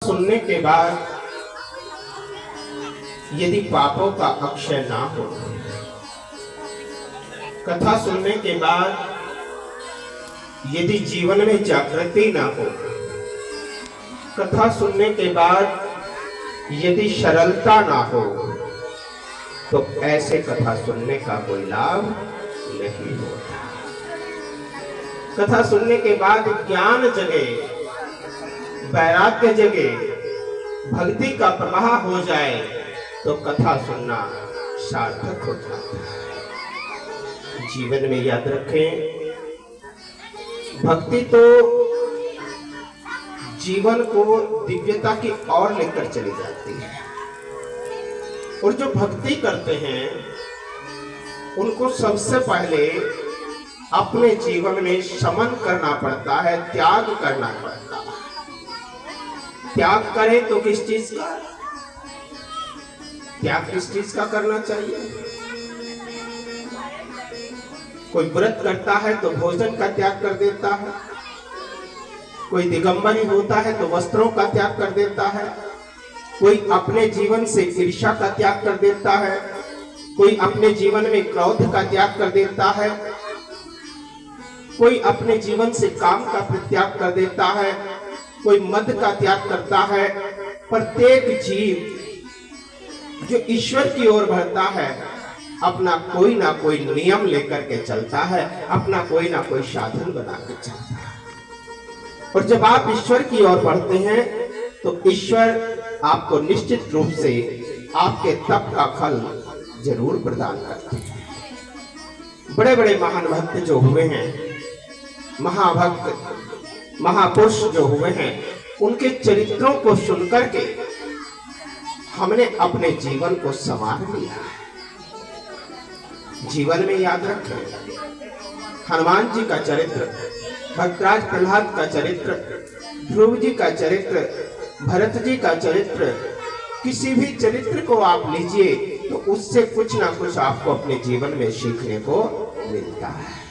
सुनने के बाद यदि पापों का अक्षय ना हो, कथा सुनने के बाद यदि जीवन में जागृति ना हो, कथा सुनने के बाद यदि सरलता ना हो, तो ऐसे कथा सुनने का कोई लाभ नहीं होता। कथा सुनने के बाद ज्ञान जगे, वैराग्य जगे, भक्ति का प्रवाह हो जाए तो कथा सुनना सार्थक हो जाता है। जीवन में याद रखें, भक्ति तो जीवन को दिव्यता की ओर लेकर चली जाती है, और जो भक्ति करते हैं उनको सबसे पहले अपने जीवन में शमन करना पड़ता है, त्याग करना पड़ता है। त्याग करें तो किस चीज का? त्याग किस चीज का करना चाहिए? कोई व्रत करता है तो भोजन का त्याग कर देता है, कोई दिगंबरी होता है तो वस्त्रों का त्याग कर देता है, कोई अपने जीवन से ईर्ष्या का त्याग कर देता है, कोई अपने जीवन में क्रोध का त्याग कर देता है, कोई अपने जीवन से काम का परित्याग कर देता है, कोई मद का त्याग करता है। प्रत्येक जीव जो ईश्वर की ओर बढ़ता है अपना कोई ना कोई नियम लेकर के चलता है, अपना कोई ना कोई साधन बना के चलता है। और जब आप ईश्वर की ओर बढ़ते हैं तो ईश्वर आपको निश्चित रूप से आपके तप का फल जरूर प्रदान करते हैं। बड़े बड़े महान भक्त जो हुए हैं, महाभक्त महापुरुष जो हुए हैं, उनके चरित्रों को सुनकर के हमने अपने जीवन को संवार लिया। जीवन में याद रखें, हनुमान जी का चरित्र, भक्तराज प्रहलाद का चरित्र, ध्रुव जी का चरित्र, भरत जी का चरित्र, किसी भी चरित्र को आप लीजिए तो उससे कुछ ना कुछ आपको अपने जीवन में सीखने को मिलता है।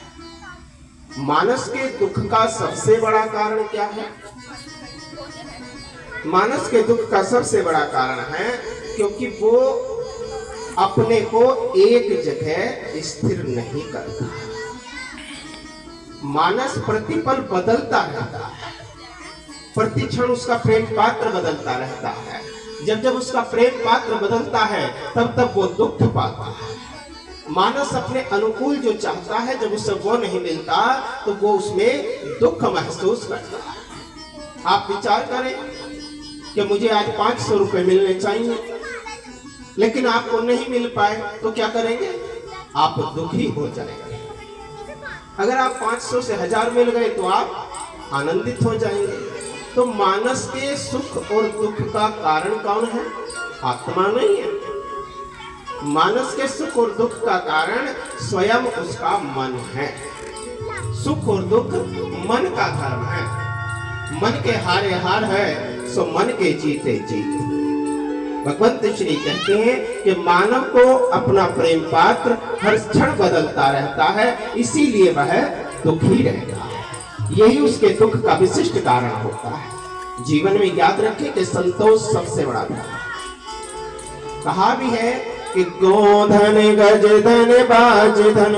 मानस के दुख का सबसे बड़ा कारण क्या है? मानस के दुख का सबसे बड़ा कारण है क्योंकि वो अपने को एक जगह स्थिर नहीं करता। मानस प्रतिपल बदलता रहता है, प्रतिक्षण उसका प्रेम पात्र बदलता रहता है। जब जब उसका प्रेम पात्र बदलता है तब तब वो दुख पाता है। मानस अपने अनुकूल जो चाहता है, जब उसे वो नहीं मिलता तो वो उसमें दुख महसूस करता है। आप विचार करें कि मुझे आज 500 रुपए मिलने चाहिए, लेकिन आपको नहीं मिल पाए तो क्या करेंगे? आप दुखी हो जाएंगे। अगर आप 500 से 1000 मिल गए तो आप आनंदित हो जाएंगे। तो मानस के सुख और दुख का कारण कौन है? आत्मा नहीं है। मानस के सुख और दुख का कारण स्वयं उसका मन है। सुख और दुख मन का धर्म है। मन के हारे हार है, सो मन के जीते जीत। भगवंत श्री कहते हैं कि मानव को अपना प्रेम पात्र हर क्षण बदलता रहता है, इसीलिए वह दुखी रहता है। यही उसके दुख का विशिष्ट कारण होता है। जीवन में याद रखें कि संतोष सबसे बड़ा धन है। कहा भी है कि गोधन गज धन बाज धन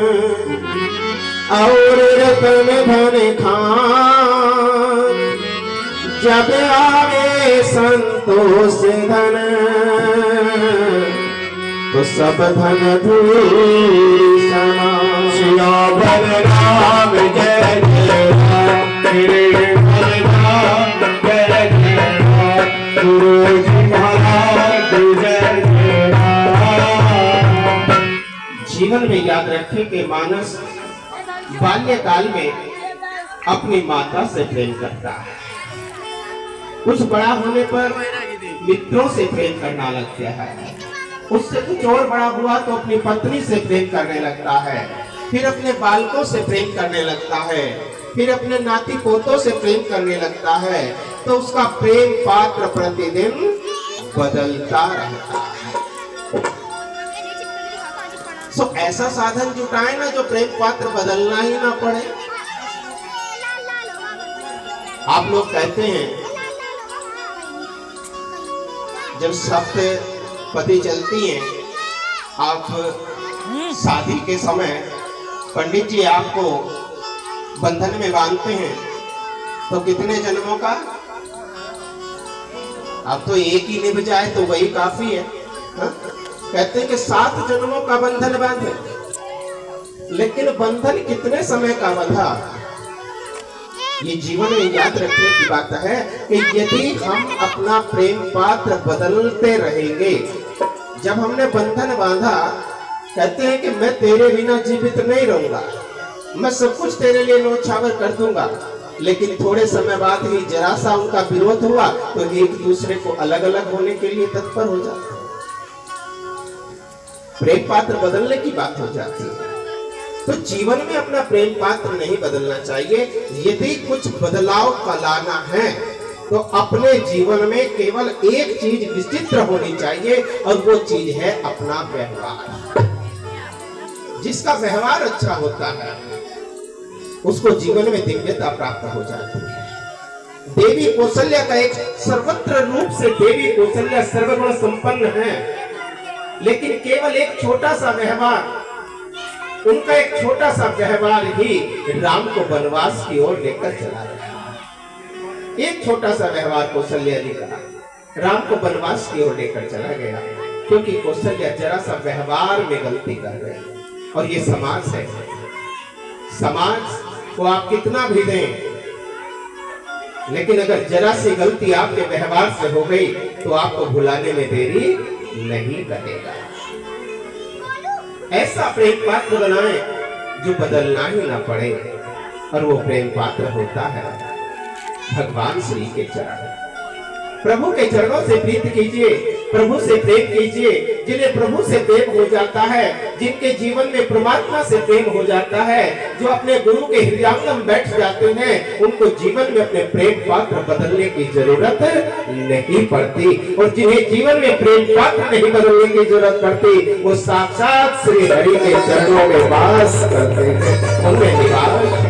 और रतन धन खान, जब आवे संतोष धन तो सब धन धूल समान। सियावर राम जय जय राम, तेरे बलराम जय जय राम, गुरु जी महाराज जय जय राम। जीवन में याद रखें कि मानस बाल्यकाल में अपनी माता से प्रेम करता है, कुछ बड़ा होने पर मित्रों से प्रेम करना लगता है, उससे कुछ और बड़ा हुआ तो अपनी पत्नी से प्रेम करने लगता है, फिर अपने बालकों से प्रेम करने लगता है, फिर अपने नाती पोतों से प्रेम करने लगता है। तो उसका प्रेम पात्र प्रतिदिन बदलता रहता है। तो ऐसा साधन जुटाए ना जो प्रेम पात्र बदलना ही ना पड़े। आप लोग कहते हैं जब सप्ते पति चलती हैं, आप शादी के समय पंडित जी आपको बंधन में बांधते हैं, तो कितने जन्मों का? अब तो एक ही निभ जाए तो वही काफी है, हा? कहते हैं कि 7 जन्मों का बंधन बांधे, लेकिन बंधन कितने समय का बंधा? ये जीवन में याद रखने की बात है कि यदि हम अपना प्रेम पात्र बदलते रहेंगे, जब हमने बंधन बांधा, कहते हैं कि मैं तेरे बिना जीवित नहीं रहूंगा, मैं सब कुछ तेरे लिए न्योछावर कर दूंगा, लेकिन थोड़े समय बाद ही जरा सा उनका विरोध हुआ तो एक दूसरे को अलग अलग होने के लिए तत्पर हो जाते, प्रेम पात्र बदलने की बात हो जाती है। तो जीवन में अपना प्रेम पात्र नहीं बदलना चाहिए। यदि कुछ बदलाव का लाना है तो अपने जीवन में केवल एक चीज विचित्र होनी चाहिए, और वो चीज है अपना व्यवहार। जिसका व्यवहार अच्छा होता है उसको जीवन में दिव्यता प्राप्त हो जाती है। देवी कौशल्या का एक सर्वत्र रूप से देवी कौशल्या सर्वगुण संपन्न है, लेकिन केवल एक छोटा सा व्यवहार, उनका एक छोटा सा व्यवहार ही राम को वनवास की ओर लेकर चला गया। एक छोटा सा व्यवहार कौशल्या जी का राम को वनवास की ओर लेकर चला गया, क्योंकि कौशल्या जरा सा व्यवहार में गलती कर गए। और ये समाज है, समाज को आप कितना भी दें, लेकिन अगर जरा सी गलती आपके व्यवहार से हो गई तो आपको भुलाने में देरी नहीं करेगा। ऐसा प्रेम पात्र बनाए जो बदलना ही ना पड़े, और वो प्रेम पात्र होता है भगवान श्री के चरण। प्रभु के चरणों से प्रीत कीजिए, प्रभु से प्रेम कीजिए। जिन्हें प्रभु से प्रेम हो जाता है, जिनके जीवन में परमात्मा से प्रेम हो जाता है, जो अपने गुरु के हृदयांगन में बैठ जाते हैं, उनको जीवन में अपने प्रेम पात्र बदलने की जरूरत नहीं पड़ती। और जिन्हें जीवन में प्रेम पात्र नहीं बदलने की जरूरत पड़ती, वो साक्षात श्री हरि के चरणों में वास करते हैं, उनमें निवास